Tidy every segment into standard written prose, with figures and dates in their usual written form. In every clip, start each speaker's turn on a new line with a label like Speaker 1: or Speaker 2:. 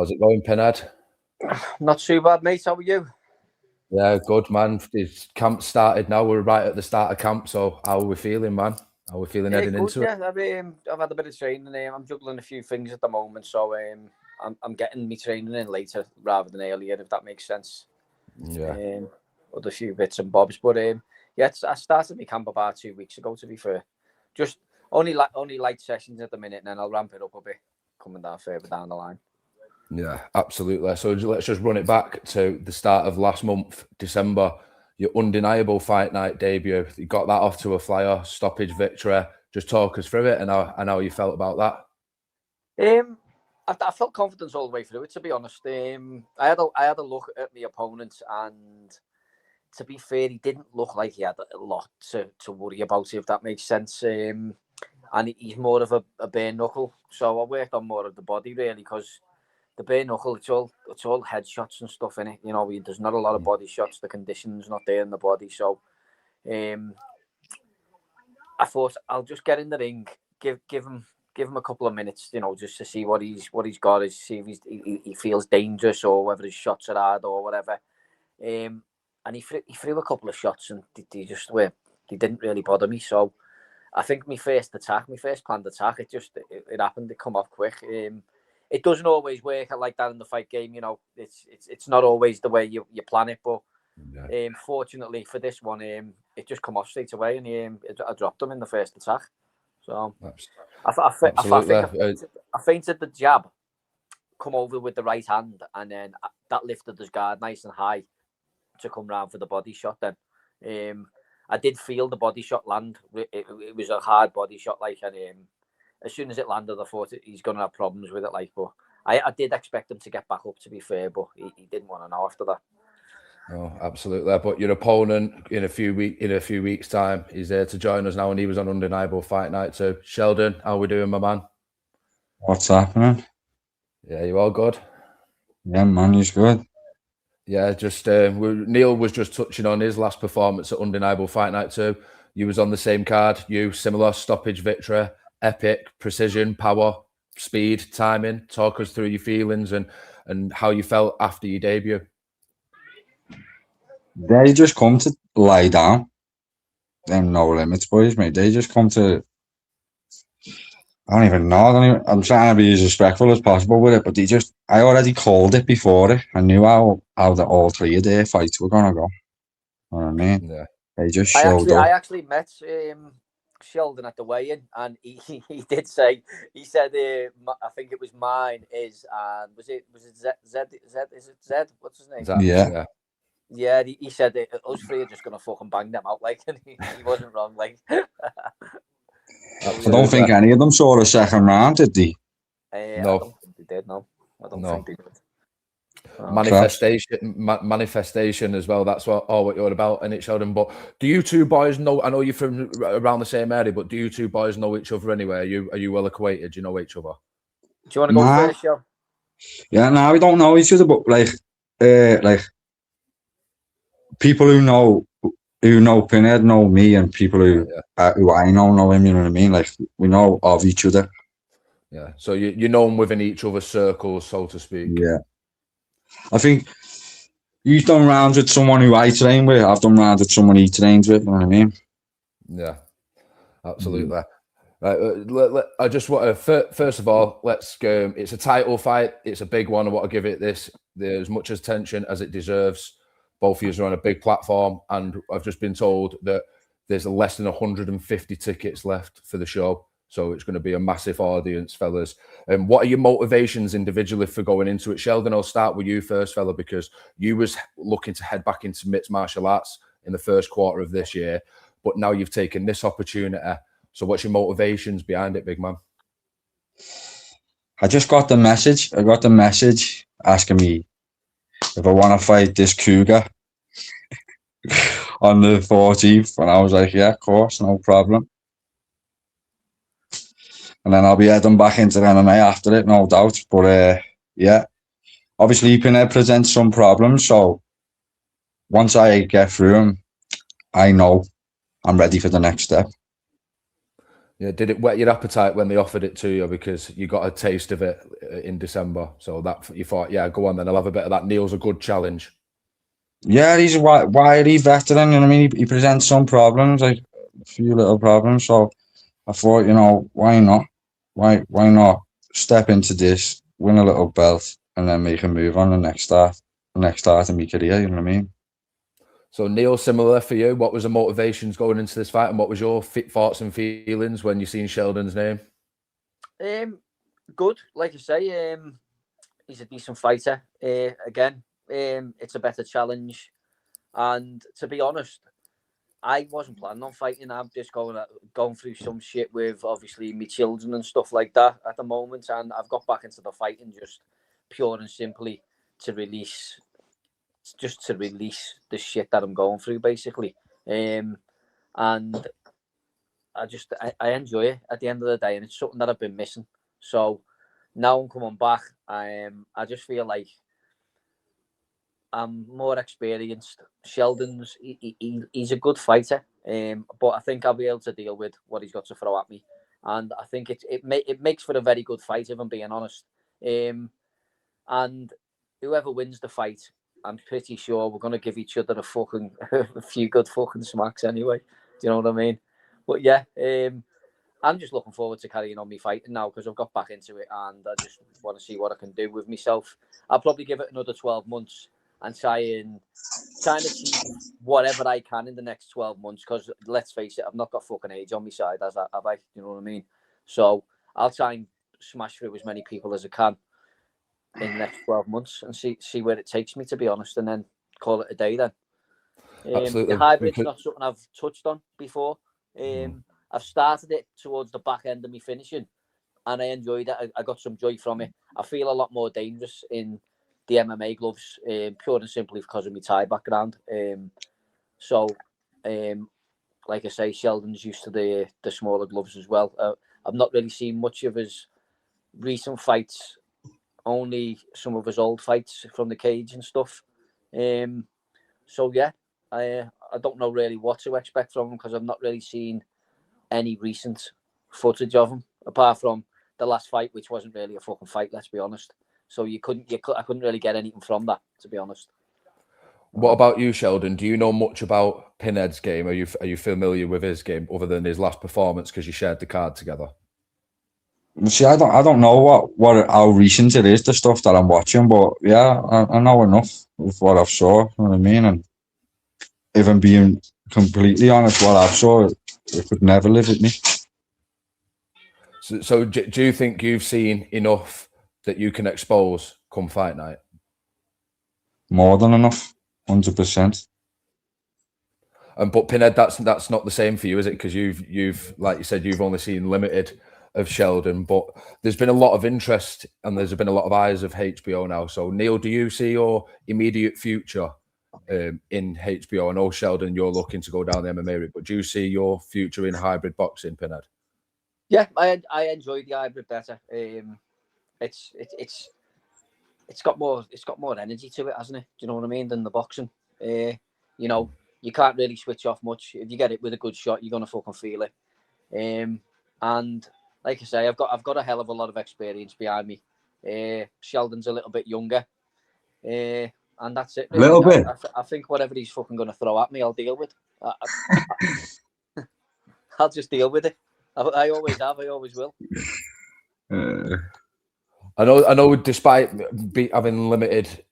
Speaker 1: How's it going, Pinhead?
Speaker 2: Not too bad, mate. How are you?
Speaker 1: Yeah, good, man. It's camp started now. We're right at the start of camp. So how are we feeling, man? How are we feeling heading into it?
Speaker 2: I've had a bit of training. I'm juggling a few things at the moment, so I'm getting me training in later rather than earlier, if that makes sense.
Speaker 1: Yeah.
Speaker 2: With a few bits and bobs, but I started my camp about 2 weeks ago. To be fair, just only light sessions at the minute, and then I'll ramp it up a bit coming down further down the line.
Speaker 1: Yeah, absolutely. So let's just run it back to the start of last month, December. Your undeniable fight night debut. You got that off to a flyer, stoppage victory. Just talk us through it and how you felt about
Speaker 2: that. I felt confidence all the way through it. To be honest, I had a look at the opponent, and to be fair, he didn't look like he had a lot to worry about, if that makes sense. And he's more of a bare knuckle, so I worked on more of the body really, because the bare knuckle, it's all headshots and stuff in it. You know, there's not a lot of body shots. The condition's not there in the body, so I thought I'll just get in the ring, give him a couple of minutes, you know, just to see what he's got, see if he feels dangerous or whether his shots are hard or whatever. And he threw a couple of shots, and they didn't really bother me. So I think my first planned attack, it happened to come off quick. It doesn't always work like that in the fight game, you know. It's not always the way you plan it, but fortunately for this one, it just come off straight away, and I dropped him in the first attack. So I feinted the jab, come over with the right hand, and then that lifted his guard nice and high to come round for the body shot. Then I did feel the body shot land. It was a hard body shot, like, and as soon as it landed, I thought he's going to have problems with it, like. But I did expect him to get back up, to be fair, but he didn't want to know after that.
Speaker 1: Oh, absolutely. But your opponent in a few weeks' time, he's there to join us now, and he was on Undeniable Fight Night too. Sheldon, how we doing, my man?
Speaker 3: What's happening?
Speaker 1: Yeah, you all good?
Speaker 3: Yeah, man, he's good.
Speaker 1: Yeah, just Neil was just touching on his last performance at Undeniable Fight Night too. You was on the same card. You similar stoppage victory, epic precision, power, speed, timing. Talk us through your feelings and how you felt after your debut.
Speaker 3: They just come to lie down. Them No Limits boys, mate. They just come to. I don't even know. I'm trying to be as respectful as possible with it, but I already called it before it. I knew how all three of their fights were gonna go. You know what I mean?
Speaker 1: Yeah.
Speaker 3: They just showed up.
Speaker 2: I actually met Sheldon at the weigh-in, and he did say, he said, I think it was mine is, and was it Zed? Is it Zed? What's his name?
Speaker 3: Yeah.
Speaker 2: Yeah, he said us three are just gonna fucking bang them out, like, and he wasn't wrong, like.
Speaker 3: I don't think any of them saw the second round, did they?
Speaker 1: No,
Speaker 2: I don't think they did. No, I don't think they
Speaker 1: did. Manifestation as well. That's what you're about, and it Sheldon. But do you two boys know? I know you're from around the same area, but do you two boys know each other anyway? Are you well acquainted? Do you know each other?
Speaker 2: Do you want to go first, Joe?
Speaker 3: Yeah, no, we don't know each other, but like people who know Pinhead know me, and people who I know him. You know what I mean? Like, we know of each other.
Speaker 1: Yeah. So you know them within each other's circles, so to speak.
Speaker 3: Yeah. I think you've done rounds with someone who I train with. I've done rounds with someone he trains with. You know what I mean?
Speaker 1: Yeah. Absolutely. Right, I just want to first of all, let's go. It's a title fight. It's a big one. I want to give it as much attention as it deserves. Both of you are on a big platform, and I've just been told that there's less than 150 tickets left for the show. So it's going to be a massive audience, fellas. And what are your motivations individually for going into it? Sheldon, I'll start with you first, fella, because you was looking to head back into mixed martial arts in the first quarter of this year, but now you've taken this opportunity. So what's your motivations behind it, big man?
Speaker 3: I just got the message. I got the message asking me if I want to fight this cougar on the 14th, and I was like, yeah, of course, no problem. And then I'll be heading back into the MMA after it, no doubt. But yeah, obviously Pinhead presents some problems, so once I get through them, I know I'm ready for the next step.
Speaker 1: Yeah, did it whet your appetite when they offered it to you because you got a taste of it in December? So that you thought, yeah, go on then, I'll have a bit of that. Neil's a good challenge.
Speaker 3: Yeah, he's a wiry veteran. You know what I mean? He presents some problems, like a few little problems. So I thought, why not? Why not step into this, win a little belt, and then make a move on the next start of my career. You know what I mean?
Speaker 1: So Neil, similar for you. What was the motivations going into this fight, and what was your thoughts and feelings when you seen Sheldon's name?
Speaker 2: Good, like I say, he's a decent fighter. Again, it's a better challenge, and to be honest, I wasn't planning on fighting. I'm just going through some shit with obviously my children and stuff like that at the moment, and I've got back into the fighting just pure and simply to release the shit that I'm going through, basically. And I enjoy it at the end of the day, and it's something that I've been missing. So now I'm coming back. I just feel like I'm more experienced. Sheldon's he's a good fighter, but I think I'll be able to deal with what he's got to throw at me, and I think it makes for a very good fight, if I'm being honest. And whoever wins the fight, I'm pretty sure we're going to give each other a few good fucking smacks anyway. Do you know what I mean? But yeah, I'm just looking forward to carrying on my fighting now because I've got back into it and I just want to see what I can do with myself. I'll probably give it another 12 months and try and achieve whatever I can in the next 12 months because let's face it, I've not got fucking age on my side, have I? You know what I mean? So I'll try and smash through as many people as I can in the next 12 months and see where it takes me, to be honest, and then call it a day then.
Speaker 1: Absolutely.
Speaker 2: The hybrid's not something I've touched on before. I've started it towards the back end of me finishing and I enjoyed it. I got some joy from it. I feel a lot more dangerous in the MMA gloves, pure and simply because of my Thai background. Like I say, Sheldon's used to the smaller gloves as well. I've not really seen much of his recent fights, only some of his old fights from the cage and stuff. So yeah, I don't know really what to expect from him because I've not really seen any recent footage of him apart from the last fight, which wasn't really a fucking fight, let's be honest. So I couldn't really get anything from that, to be honest.
Speaker 1: What about you, Sheldon? Do you know much about Pinhead's game? Are you familiar with his game other than his last performance because you shared the card together?
Speaker 3: See, I don't know how recent it is, the stuff that I'm watching, but yeah, I know enough of what I've saw. You know what I mean? And if I'm being completely honest, what I've saw, it could never live with me.
Speaker 1: So do you think you've seen enough that you can expose come fight night?
Speaker 3: More than enough, 100%.
Speaker 1: But Pinhead, that's not the same for you, is it? Because you've like you said, you've only seen limited of Sheldon, but there's been a lot of interest and there's been a lot of eyes of HBO now. So Neil, do you see your immediate future in HBO? I know Sheldon, you're looking to go down the MMA route, but do you see your future in hybrid boxing, Pinhead?
Speaker 2: Yeah, I enjoy the hybrid better. It's got more energy to it, hasn't it? Do you know what I mean? Than the boxing. You know, you can't really switch off much. If you get it with a good shot, you're gonna fucking feel it. And like I say, I've got a hell of a lot of experience behind me. Sheldon's a little bit younger, and that's it. Really.
Speaker 3: A little bit.
Speaker 2: I think whatever he's fucking gonna throw at me, I'll deal with. I'll just deal with it. I always have. I always will.
Speaker 1: I know. Despite having limited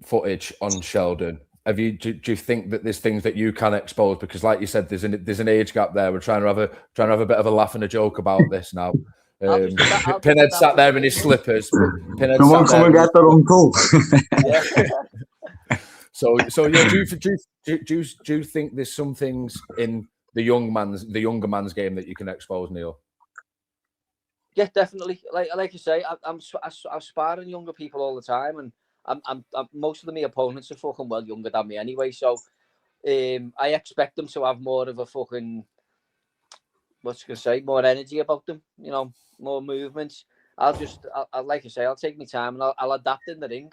Speaker 1: footage on Sheldon, do you think that there's things that you can expose? Because, like you said, there's an age gap there. We're trying to have a bit of a laugh and a joke about this now. Pinhead sat there in his slippers.
Speaker 3: Someone come and get their uncle.
Speaker 1: Yeah. So yeah. Do you think there's some things in the younger man's game that you can expose, Neil?
Speaker 2: Yeah, definitely. Like I say, I'm sparring younger people all the time, and I'm most of my opponents are fucking well younger than me anyway. So, I expect them to have more of a fucking more energy about them. You know, more movements. I'll like I say, I'll take my time and I'll adapt in the ring.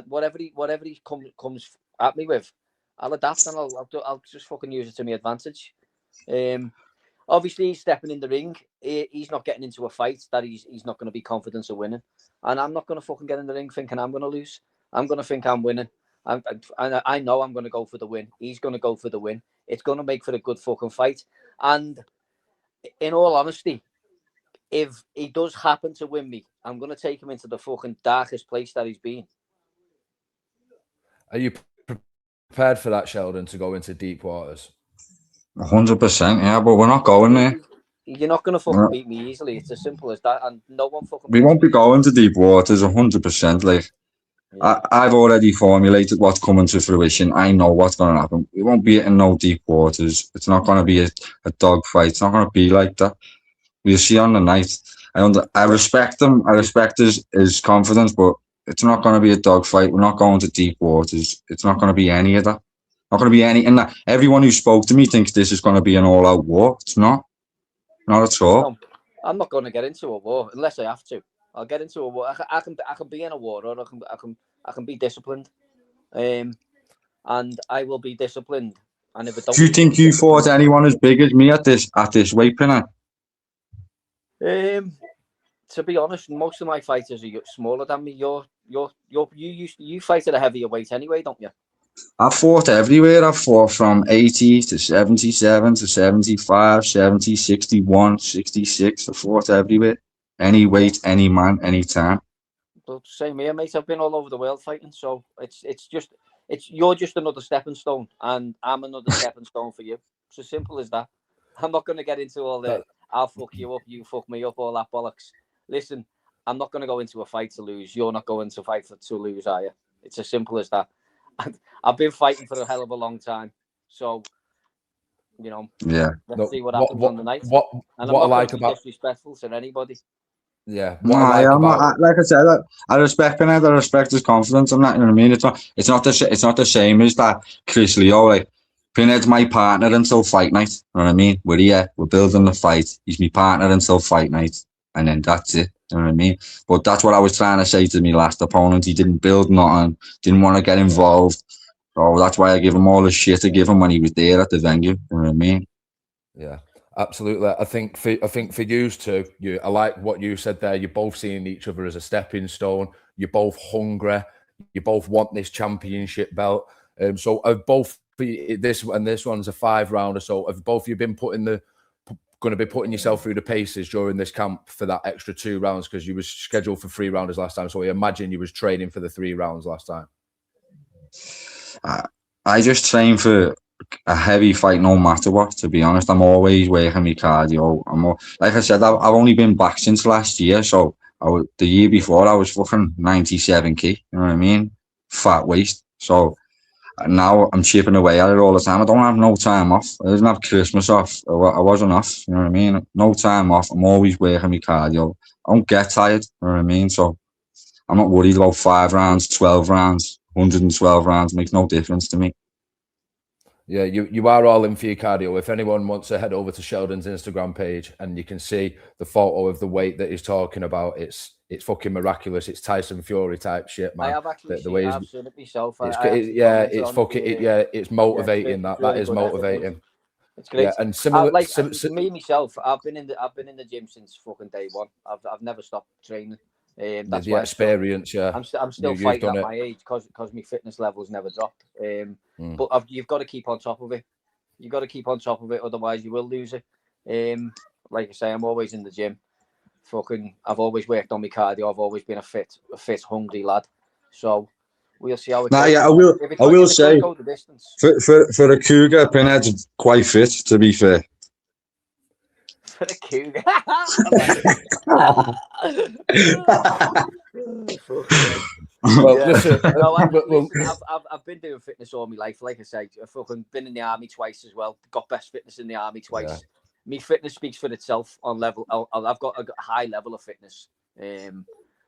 Speaker 2: Whatever he comes at me with, I'll adapt and I'll just fucking use it to my advantage. obviously he's stepping in the ring. He's not getting into a fight that he's not going to be confident of winning. And I'm not going to fucking get in the ring thinking I'm going to lose. I'm going to think I'm winning. I know I'm going to go for the win. He's going to go for the win. It's going to make for a good fucking fight. And in all honesty, if he does happen to win me, I'm going to take him into the fucking darkest place that he's been.
Speaker 1: Are you prepared for that, Sheldon, to go into deep waters?
Speaker 3: 100%, yeah, but we're not going there.
Speaker 2: You're not going to fucking beat me easily. It's as simple as that. And no one fucking...
Speaker 3: We won't be going to deep waters 100%. Like, yeah. I've already formulated what's coming to fruition. I know what's going to happen. We won't be in no deep waters. It's not going to be a dog fight. It's not going to be like that. We'll see on the night. I respect him. I respect his confidence, but it's not going to be a dog fight. We're not going to deep waters. It's not going to be any of that. Not going to be any. And everyone who spoke to me thinks this is going to be an all-out war. It's not. Not at all.
Speaker 2: No, I'm not going to get into a war unless I have to. I'll get into a war. I can be in a war, or I can be disciplined, and I will be disciplined. And if it don't,
Speaker 3: do you think you fought anyone as big as me at this weight, Pinner?
Speaker 2: To be honest, most of my fighters are smaller than me. You fight at a heavier weight anyway, don't you?
Speaker 3: I've fought everywhere. I've fought from 80 to 77 to 75, 70, 61, 66. I've fought everywhere. Any weight, any man, any time.
Speaker 2: But same here, mate. I've been all over the world fighting, so you're just another stepping stone, and I'm another stepping stone for you. It's as simple as that. I'm not going to get into all the I'll fuck you up, you fuck me up, all that bollocks. Listen, I'm not going to go into a fight to lose. You're not going to fight to lose, are you? It's as simple as that. I've been fighting for a hell of a long time, so let's see what happens on the night.
Speaker 1: What I like about
Speaker 2: disrespectful to anybody.
Speaker 1: Yeah,
Speaker 3: like I said, I respect him. I respect his confidence. I'm not, you know what I mean. It's not the same as that Chris Leo. Like Pinhead's my partner until fight night. You know what I mean? We're here. We're building the fight. He's my partner until fight night, and then that's it. You know what I mean? But that's what I was trying to say to my last opponent. He didn't build nothing. Didn't want to get involved. So that's why I give him all the shit I give him when he was there at the venue. You know what I mean?
Speaker 1: Yeah. Absolutely. I think for you two, I like what you said there. You're both seeing each other as a stepping stone. You're both hungry. You both want this championship belt. So have both this one's a 5-rounder. So have both you been going to be putting yourself through the paces during this camp for that extra 2 rounds, because you was scheduled for 3 rounders last time. So I imagine you was training for the 3 rounds last time.
Speaker 3: I just train for a heavy fight no matter what, to be honest. I'm always working my cardio. Like I said, I've only been back since last year, so the year before I was fucking 97 you know what I mean? Fat waist. So now I'm chipping away at it all the time. I don't have no time off. I didn't have Christmas off. I wasn't off, you know what I mean? No time off. I'm always working my cardio. I don't get tired, you know what I mean? So I'm not worried about 5 rounds, 12 rounds, 112 rounds. Makes no difference to me.
Speaker 1: Yeah, you are all in for your cardio. If anyone wants to head over to Sheldon's Instagram page, and you can see the photo of the weight that he's talking about, it's fucking miraculous. It's Tyson Fury type shit, man.
Speaker 2: I have actually seen it myself.
Speaker 1: It's motivating. That is motivating.
Speaker 2: It's great.
Speaker 1: Yeah, and similar,
Speaker 2: me myself, I've been in the gym since fucking day one. I've never stopped training. That's
Speaker 1: the experience, yeah.
Speaker 2: I'm still fighting at my age because my fitness levels never dropped. But you've got to keep on top of it. You've got to keep on top of it, otherwise you will lose it. Like I say, I'm always in the gym. I've always worked on my cardio. I've always been a fit, hungry lad. So we'll see how it goes.
Speaker 3: Yeah, I will say for a cougar, Pinhead's quite fit, to be fair.
Speaker 2: For a cougar. I've been doing fitness all my life. Like I say, I've fucking been in the army twice as well. Got best fitness in the army twice. Yeah. Me fitness speaks for itself on level. I've got a high level of fitness.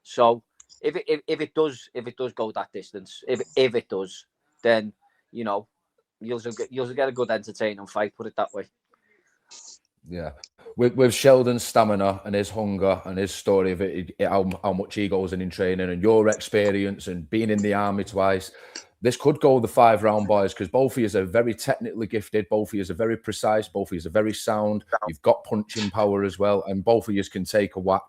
Speaker 2: So if it does go that distance, if it does, then you'll get a good entertaining fight. Put it that way.
Speaker 1: Yeah, with Sheldon's stamina and his hunger and his story of it, how much he goes in training, and your experience and being in the army twice, this could go the 5-round, boys, because both of you are very technically gifted. Both of you are very precise. Both of you are very sound. You've got punching power as well, and both of you can take a whack.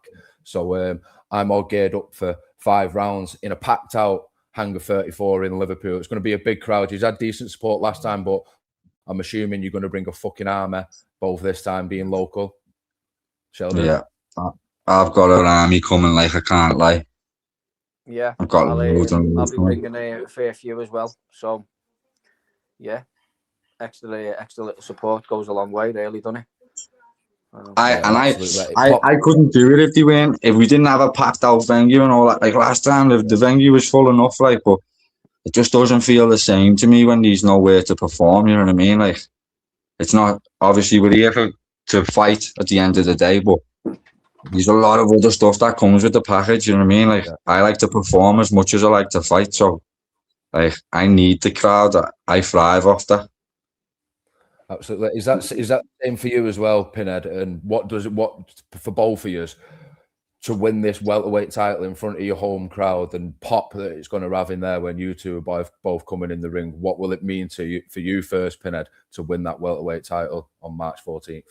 Speaker 1: So I'm all geared up for 5 rounds in a packed out Hangar 34 in Liverpool. It's going to be a big crowd. You've had decent support last time, but I'm assuming you're going to bring a fucking army both this time, being local. Sheldon?
Speaker 3: Yeah. I've got an army coming, like, I can't lie.
Speaker 2: Yeah,
Speaker 3: I've got
Speaker 2: I'll be
Speaker 3: coming.
Speaker 2: bringing a fair few as well. So, yeah, extra little support goes a long way, really, doesn't it?
Speaker 3: I couldn't do it if we didn't have a packed out venue and all that. Like last time, the venue was full enough, like, but it just doesn't feel the same to me when there's nowhere to perform. You know what I mean? Like, it's not, obviously we're here to fight at the end of the day, but there's a lot of other stuff that comes with the package. You know what I mean? Like, I like to perform as much as I like to fight, so like I need the crowd. I thrive off that.
Speaker 1: Absolutely. Is that the same for you as well, Pinhead? And what for both of you to win this welterweight title in front of your home crowd and pop that it's going to have in there when you two are both coming in the ring? What will it mean to you, for you first, Pinhead, to win that welterweight title on March 14th?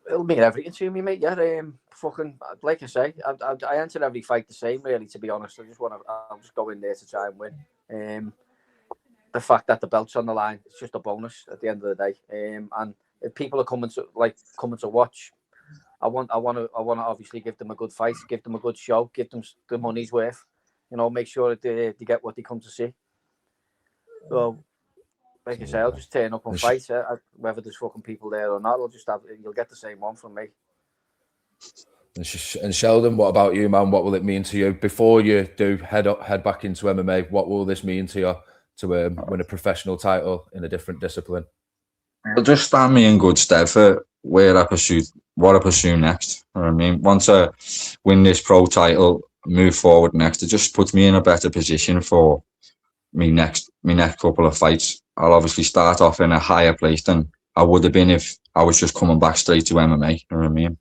Speaker 2: It'll mean everything to me, mate. Yeah, fucking like I say, I enter every fight the same, really. To be honest, I'll just go in there to try and win. The fact that the belt's on the line, it's just a bonus at the end of the day. And if people are coming to watch, I want to obviously give them a good fight, give them a good show, give them the money's worth. You know, make sure that they get what they come to see. So, like I say, I'll just turn up and fight. Whether there's fucking people there or not, you'll get the same one from me.
Speaker 1: And Sheldon, what about you, man? What will it mean to you before you do head back into MMA? What will this mean to you to win a professional title in a different discipline?
Speaker 3: It'll just stand me in good stead for what I pursue next. You know what I mean? Once I win this pro title, move forward next, it just puts me in a better position for me next couple of fights. I'll obviously start off in a higher place than I would have been if I was just coming back straight to MMA. You know what I mean?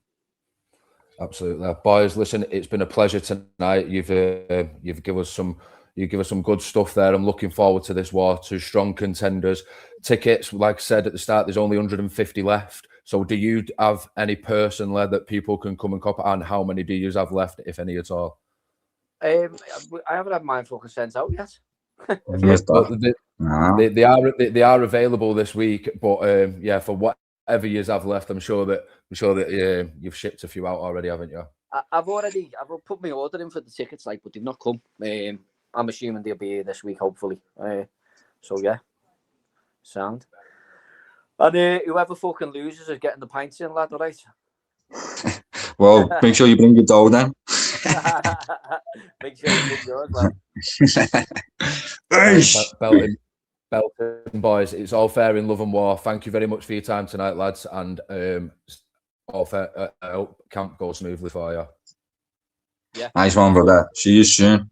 Speaker 1: Absolutely, boys. Listen, it's been a pleasure tonight. You've given us some. You give us some good stuff there. I'm looking forward to this war. 2 strong contenders. Tickets, like I said at the start, there's only 150 left. So do you have any personally that people can come and cop? And how many do you have left, if any at all?
Speaker 2: I haven't had mine fucking sent out yet.
Speaker 1: They are available this week, but yeah, for whatever you have left, I'm sure that you've shipped a few out already, haven't you?
Speaker 2: I've put my order in for the tickets, like, but they've not come. I'm assuming they'll be here this week, hopefully. So yeah, sound. And whoever fucking loses is getting the pints in, lad. All right.
Speaker 3: Well, make sure you bring your dough then.
Speaker 2: Make sure you bring yours,
Speaker 1: lad. Belting boys, it's all fair in love and war. Thank you very much for your time tonight, lads, and all fair. I hope camp goes smoothly for you.
Speaker 2: Yeah.
Speaker 3: Nice one, brother. See you soon.